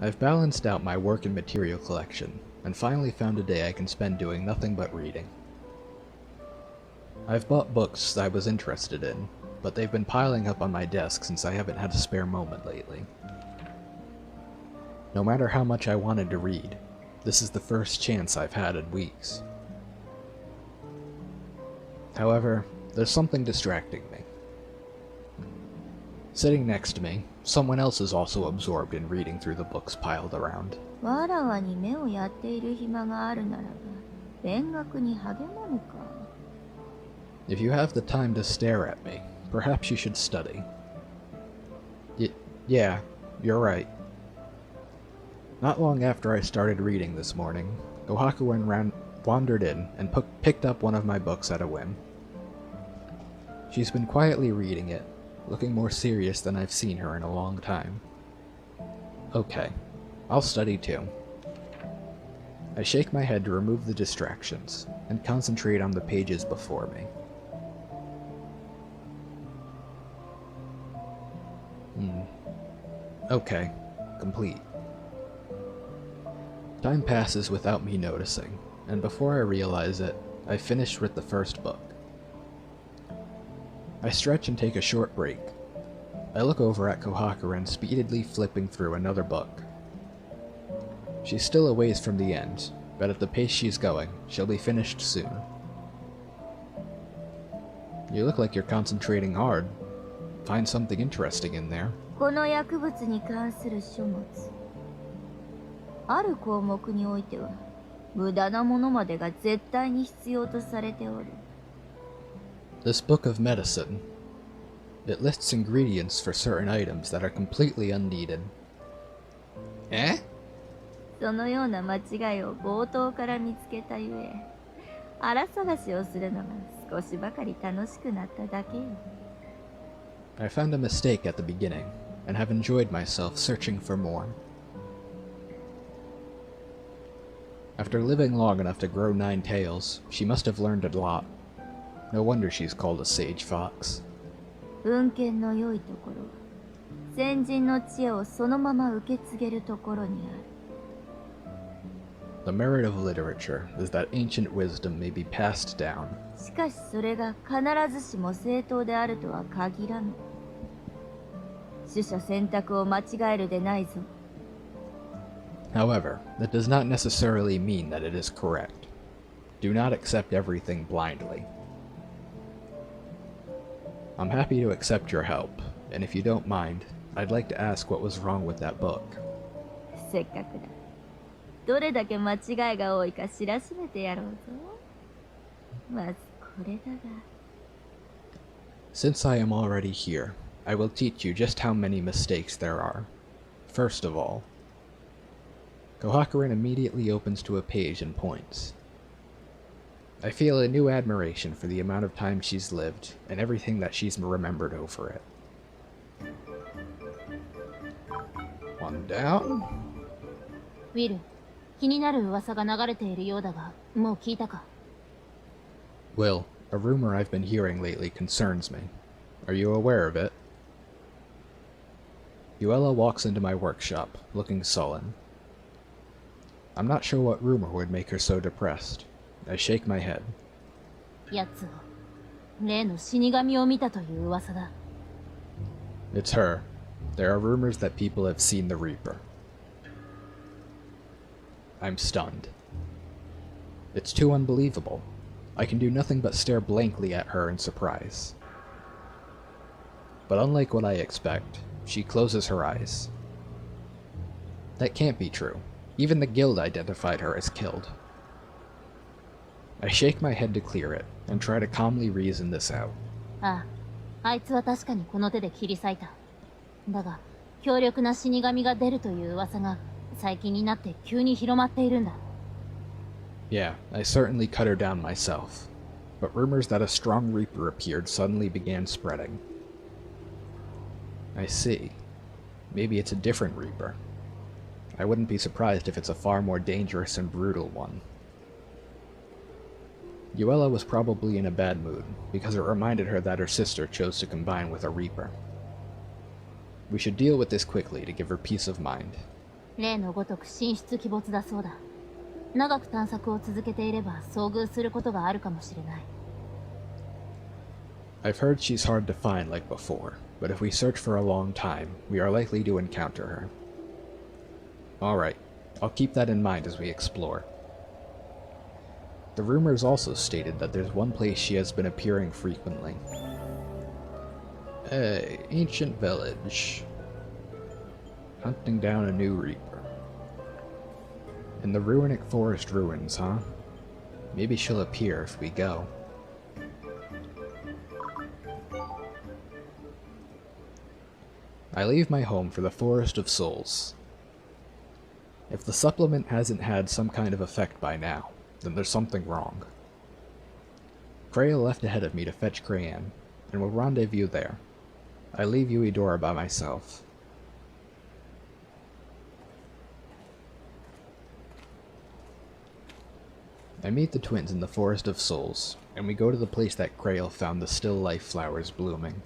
I've balanced out my work and material collection, and finally found a day I can spend doing nothing but reading. I've bought books I was interested in, but they've been piling up on my desk since I haven't had a spare moment lately. No matter how much I wanted to read, this is the first chance I've had in weeks. However, there's something distracting me. Sitting next to me, someone else is also absorbed in reading through the books piled around. わらわに目をやっている暇があるならば、勉学に励まぬか。If you have the time to stare at me, perhaps you should study. Yeah, you're right. Not long after I started reading this morning, Kohakuren wandered in and picked up one of my books at a whim. She's been quietly reading it, looking more serious than I've seen her in a long time. Okay, I'll study too. I shake my head to remove the distractions, and concentrate on the pages before me. Okay, complete. Time passes without me noticing, and before I realize it, I've finished with the first book. I stretch and take a short break. I look over at Kohakuren speedily flipping through another book. She's still a ways from the end, but at the pace she's going, she'll be finished soon. You look like you're concentrating hard. Find something interesting in there. この薬物に関する書物。ある項目においては、無駄なものまでが絶対に必要とされておる。This book of medicine. It lists ingredients for certain items that are completely unneeded. Eh? そのような間違いを冒頭から見つけたゆえ、荒探しをするのが少しばかり楽しくなっただけよ。I found a mistake at the beginning, and have enjoyed myself searching for more. After living long enough to grow 9 tails, she must have learned a lot. No wonder she's called a sage fox. 文献の良いところは、先人の知恵をそのまま受け継げるところにある。The merit of literature is that ancient wisdom may be passed down. しかしそれが必ずしも正当であるとは限らぬ。取捨選択を間違えるでないぞ。However, that does not necessarily mean that it is correct. Do not accept everything blindly. I'm happy to accept your help, and if you don't mind, I'd like to ask what was wrong with that book. せっかくだ。どれだけ間違いが多いか知らしめてやろうぞ。まずこれだが。Since I am already here, I will teach you just how many mistakes there are. First of all, Kohakuren immediately opens to a page and points. I feel a new admiration for the amount of time she's lived, and everything that she's remembered over it. One down. ウィル、気になる噂が流れているようだが、もう聞いたか? Will, a rumor I've been hearing lately concerns me. Are you aware of it? Yuella walks into my workshop, looking sullen. I'm not sure what rumor would make her so depressed. I shake my head. やつは例の死神を見たという噂だ。It's her. There are rumors that people have seen the Reaper. I'm stunned. It's too unbelievable. I can do nothing but stare blankly at her in surprise. But unlike what I expect, she closes her eyes. That can't be true. Even the guild identified her as killed. I shake my head to clear it, and try to calmly reason this out. ああ、あいつは確かにこの手で切り裂いた。だが、強力な死神が出るという噂が最近になって急に広まっているんだ。Yeah, I certainly cut her down myself, but rumors that a strong Reaper appeared suddenly began spreading. I see. Maybe it's a different Reaper. I wouldn't be surprised if it's a far more dangerous and brutal one. Yuella was probably in a bad mood, because it reminded her that her sister chose to combine with a Reaper. We should deal with this quickly to give her peace of mind. 例のごとく神出鬼没だそうだ。長く探索を続けていれば遭遇することがあるかもしれない。I've heard she's hard to find like before, but if we search for a long time, we are likely to encounter her. Alright, I'll keep that in mind as we explore. The rumors also stated that there's one place she has been appearing frequently. Hey, ancient village. Hunting down a new reaper. In the Ruinic Forest ruins, huh? Maybe she'll appear if we go. I leave my home for the Forest of Souls. If the supplement hasn't had some kind of effect by now, then there's something wrong. Freya left ahead of me to fetch Crayan, and we'll rendezvous there. I leave Eudora by myself. I meet the twins in the Forest of Souls, and we go to the place that Krail found the still life flowers blooming.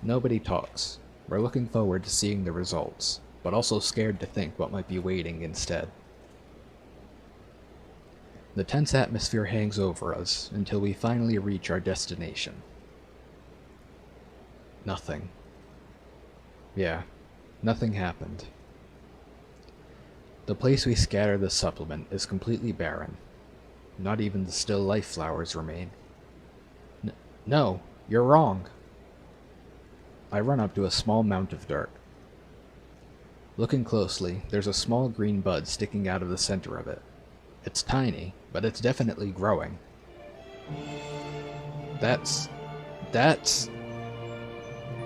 Nobody talks. We're looking forward to seeing the results, but also scared to think what might be waiting instead. The tense atmosphere hangs over us until we finally reach our destination. Nothing. Yeah, nothing happened. The place we scattered the supplement is completely barren. Not even the still life flowers remain. No, you're wrong. I run up to a small mound of dirt. Looking closely, there's a small green bud sticking out of the center of it. It's tiny, but it's definitely growing. This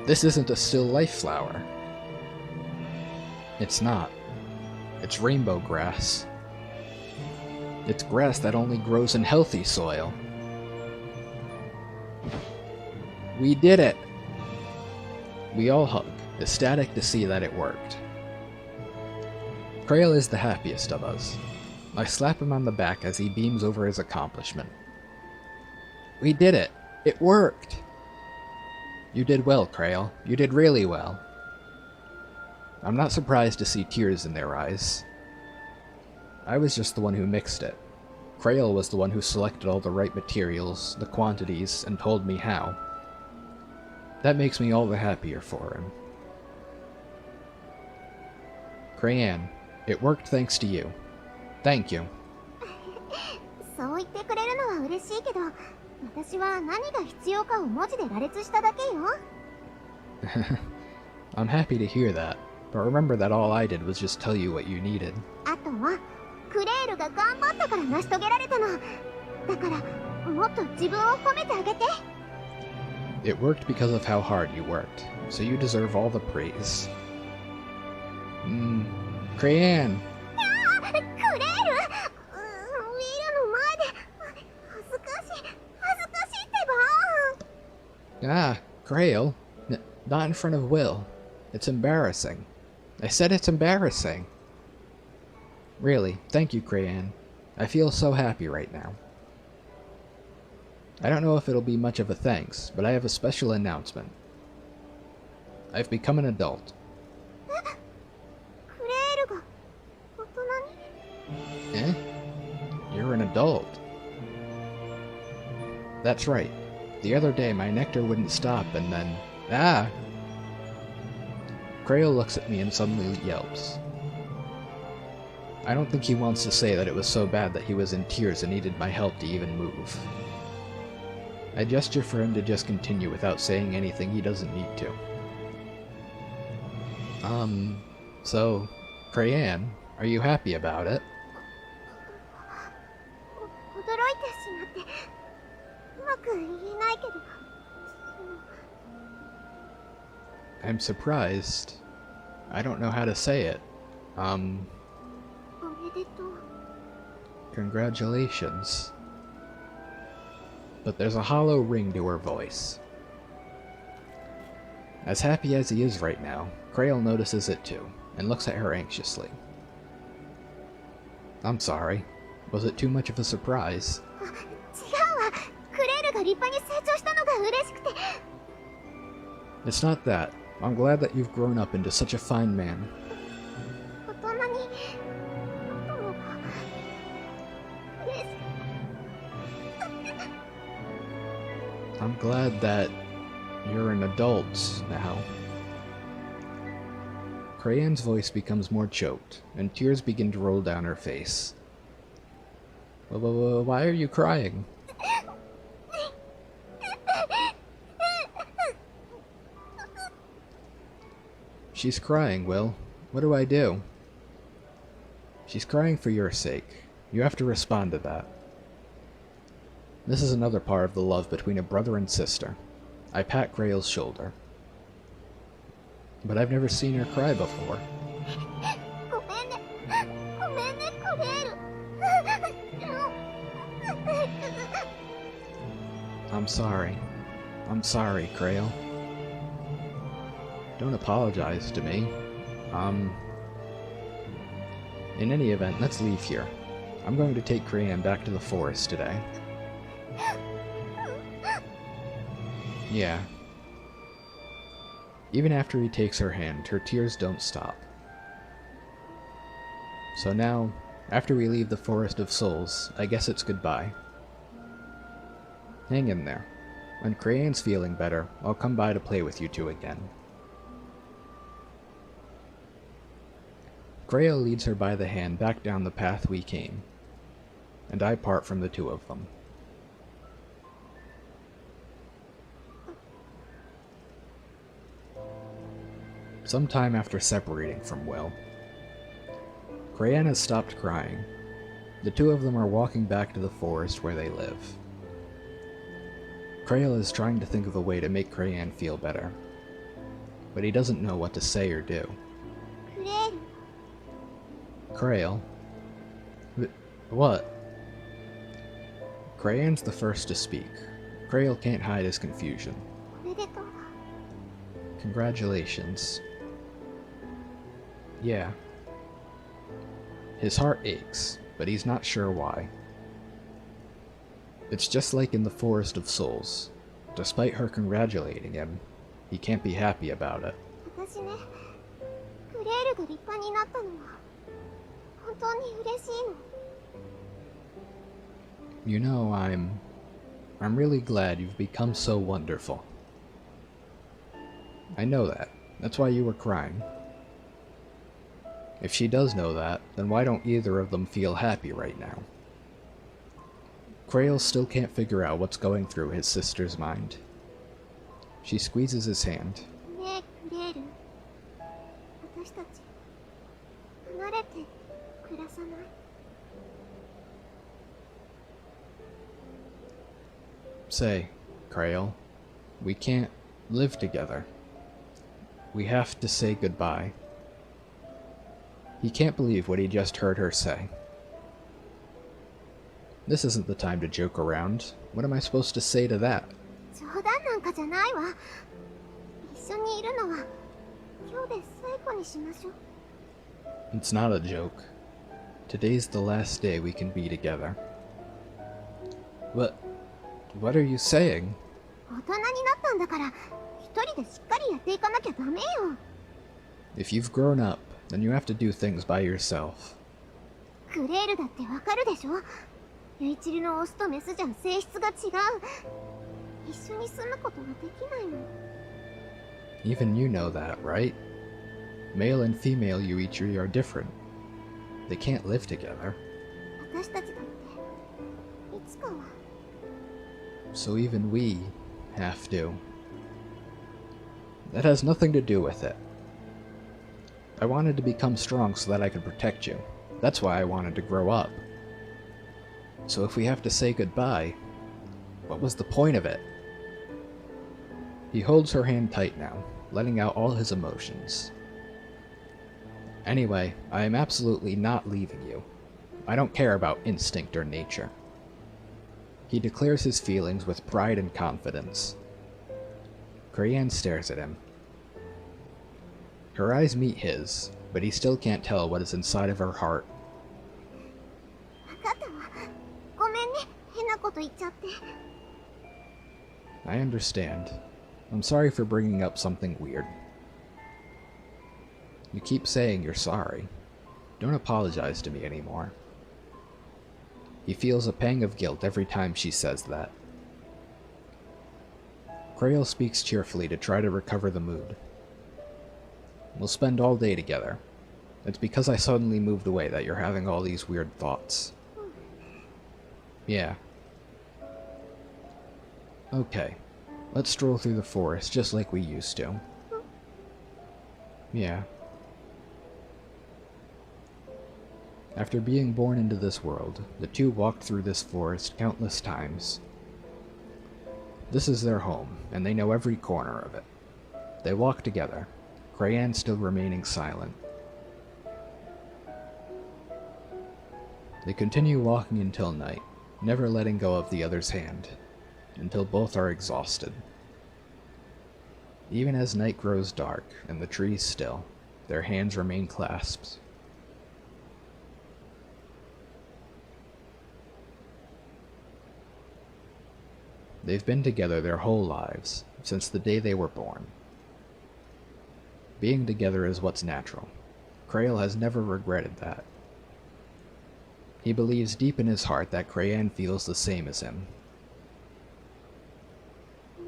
isn't a still life flower. It's not. It's rainbow grass. It's grass that only grows in healthy soil. We did it! We all hug, ecstatic to see that it worked. Krail is the happiest of us. I slap him on the back as he beams over his accomplishment. We did it! It worked! You did well, Krail. You did really well. I'm not surprised to see tears in their eyes. I was just the one who mixed it. Krail was the one who selected all the right materials, the quantities, and told me how. That makes me all the happier for him. Crayan, it worked thanks to you. Thank you. そう言ってくれるのは嬉しいけど、私は何が必要かを文字で羅列しただけよ。I'm happy to hear that, but remember that all I did was just tell you what you needed. あとはクレールが頑張ったから成し遂げられたの。だからもっと自分を褒めてあげて。It worked because of how hard you worked, so you deserve all the praise. Crayan! クレール、ウィルの前で恥ずかしいってば。Ah, Krail. Not in front of Will. It's embarrassing. I said it's embarrassing. Really, thank you, Crayan. I feel so happy right now. I don't know if it'll be much of a thanks, but I have a special announcement. I've become an adult. クレールが大人に？ Eh? You're an adult. That's right. The other day my nectar wouldn't stop and then... Ah! Krail looks at me and suddenly yelps. I don't think he wants to say that it was so bad that he was in tears and needed my help to even move. I gesture for him to just continue without saying anything he doesn't need to. So, Crayan, are you happy about it? 驚いてしまってうまく言えないけど。I'm surprised. I don't know how to say it. おめでとう。 Congratulations. But there's a hollow ring to her voice. As happy as he is right now, Krail notices it too, and looks at her anxiously. I'm sorry. Was it too much of a surprise? 違うわ。クレールが立派に成長したのが嬉しくて。 It's not that. I'm glad that you've grown up into such a fine man. glad that you're an adult now. Crayanne's voice becomes more choked, and tears begin to roll down her face. Why are you crying? She's crying, Will. What do I do? She's crying for your sake. You have to respond to that. This is another part of the love between a brother and sister. I pat Grail's shoulder. But I've never seen her cry before. I'm sorry. I'm sorry, Grail. Don't apologize to me. In any event, let's leave here. I'm going to take Crayanne back to the forest today. Yeah. Even after he takes her hand, her tears don't stop. So now, after we leave the Forest of Souls, I guess it's goodbye. Hang in there. When Crayanne's feeling better, I'll come by to play with you two again. Grail leads her by the hand back down the path we came, and I part from the two of them. Sometime after separating from Will, Crayanne has stopped crying. The two of them are walking back to the forest where they live. Grail is trying to think of a way to make Crayanne feel better, but he doesn't know what to say or do. Grail? What? Crayanne's the first to speak. Grail can't hide his confusion. Congratulations. Yeah. His heart aches, but he's not sure why. It's just like in the Forest of Souls. Despite her congratulating him, he can't be happy about it. You know, I'm really glad you've become so wonderful. I know that. That's why you were crying. If she does know that, then why don't either of them feel happy right now? Grail still can't figure out what's going through his sister's mind. She squeezes his hand. Say, Grail, we can't live together. We have to say goodbye. He can't believe what he just heard her say. This isn't the time to joke around. What am I supposed to say to that? It's not a joke. Today's the last day we can be together. What are you saying? If you've grown up, then you have to do things by yourself. Even you know that, right? Male and female Yuichiri are different. They can't live together. So even we have to. That has nothing to do with it. I wanted to become strong so that I could protect you. That's why I wanted to grow up. So if we have to say goodbye, what was the point of it? He holds her hand tight now, letting out all his emotions. Anyway, I am absolutely not leaving you. I don't care about instinct or nature. He declares his feelings with pride and confidence. Crayanne stares at him. Her eyes meet his, but he still can't tell what is inside of her heart. I understand. I'm sorry for bringing up something weird. You keep saying you're sorry. Don't apologize to me anymore. He feels a pang of guilt every time she says that. Krail speaks cheerfully to try to recover the mood. We'll spend all day together. It's because I suddenly moved away that you're having all these weird thoughts. Yeah. Okay. Let's stroll through the forest just like we used to. Yeah. After being born into this world, the two walked through this forest countless times. This is their home, and they know every corner of it. They walk together, Crayanne still remaining silent. They continue walking until night, never letting go of the other's hand, until both are exhausted. Even as night grows dark and the trees still, their hands remain clasped. They've been together their whole lives, since the day they were born. Being together is what's natural. Krail has never regretted that. He believes deep in his heart that Crayanne feels the same as him.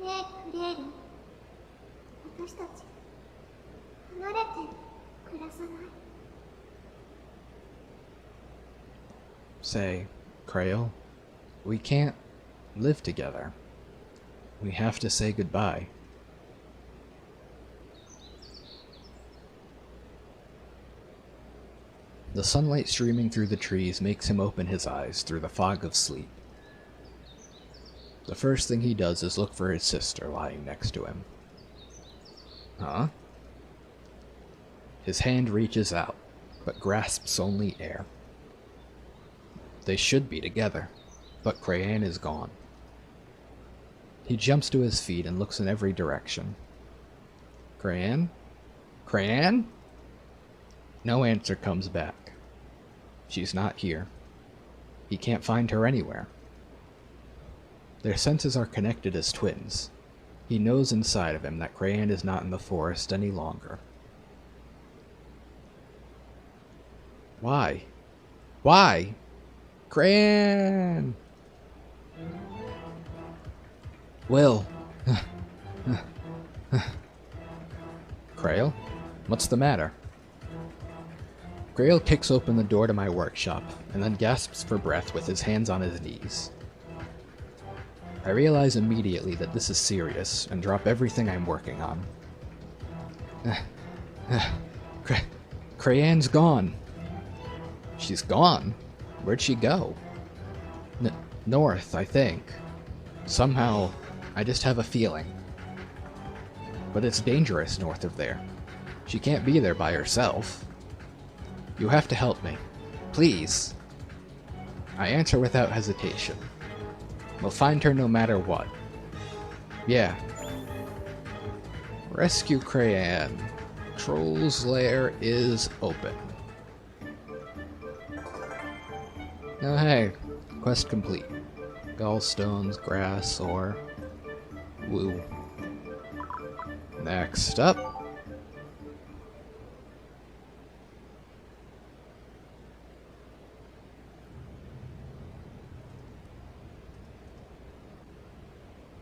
ねえクレール、私たち離れて暮らさない？ Say, Krail, we can't live together. We have to say goodbye. The sunlight streaming through the trees makes him open his eyes through the fog of sleep. The first thing he does is look for his sister lying next to him. Huh? His hand reaches out, but grasps only air. They should be together, but Crayanne is gone. He jumps to his feet and looks in every direction. Crayanne? Crayanne? No answer comes back. She's not here. He can't find her anywhere. Their senses are connected as twins. He knows inside of him that Crayanne is not in the forest any longer. Why? Why? Crayanne! Will. Krail? What's the matter? Krail kicks open the door to my workshop, and then gasps for breath with his hands on his knees. I realize immediately that this is serious, and drop everything I'm working on. Crayanne's gone. She's gone? Where'd she go? North, I think. Somehow, I just have a feeling. But it's dangerous north of there. She can't be there by herself. You have to help me. Please. I answer without hesitation. We'll find her no matter what. Yeah. Rescue Crayanne. Troll's lair is open. Oh hey, quest complete. Gallstones, grass, ore. Woo. Next up.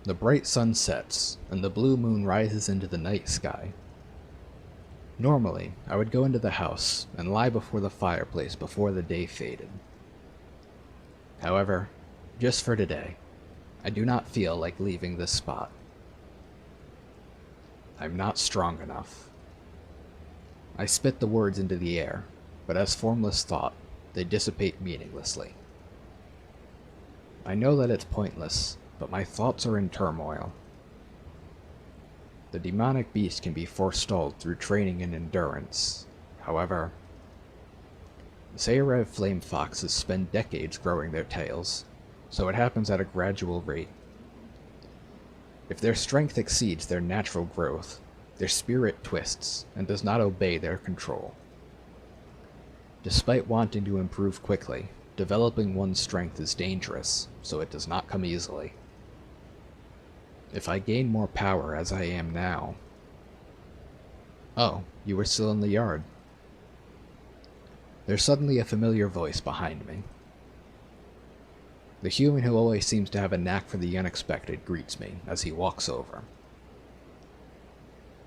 The bright sun sets, and the blue moon rises into the night sky. Normally, I would go into the house and lie before the fireplace before the day faded. However, just for today, I do not feel like leaving this spot. I'm not strong enough. I spit the words into the air, but as formless thought, they dissipate meaninglessly. I know that it's pointless, but my thoughts are in turmoil. The demonic beast can be forestalled through training and endurance. However, Sayrev flame foxes spend decades growing their tails, so it happens at a gradual rate. If their strength exceeds their natural growth, their spirit twists and does not obey their control. Despite wanting to improve quickly, developing one's strength is dangerous, so it does not come easily. If I gain more power as I am now... Oh, you were still in the yard. There's suddenly a familiar voice behind me. The human who always seems to have a knack for the unexpected greets me as he walks over.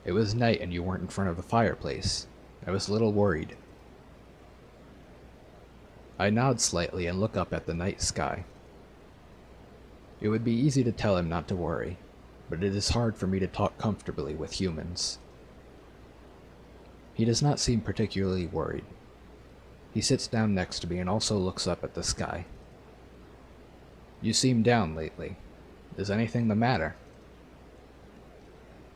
It was night and you weren't in front of the fireplace. I was a little worried. I nod slightly and look up at the night sky. It would be easy to tell him not to worry, but it is hard for me to talk comfortably with humans. He does not seem particularly worried. He sits down next to me and also looks up at the sky. You seem down lately. Is anything the matter?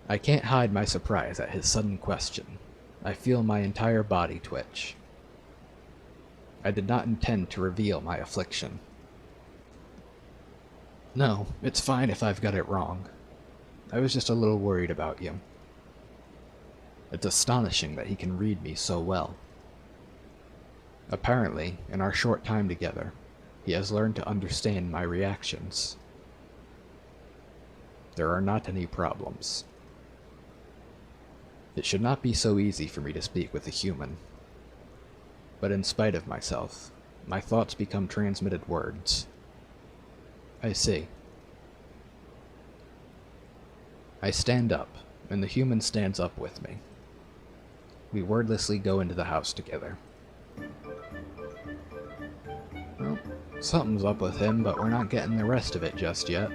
I can't hide my surprise at his sudden question. I feel my entire body twitch. I did not intend to reveal my affliction. No, it's fine if I've got it wrong. I was just a little worried about you. It's astonishing that he can read me so well. Apparently, in our short time together, he has learned to understand my reactions. There are not any problems. It should not be so easy for me to speak with a human. But in spite of myself, my thoughts become transmitted words. I see. I stand up, and the human stands up with me. We wordlessly go into the house together. Well, something's up with him, but we're not getting the rest of it just yet.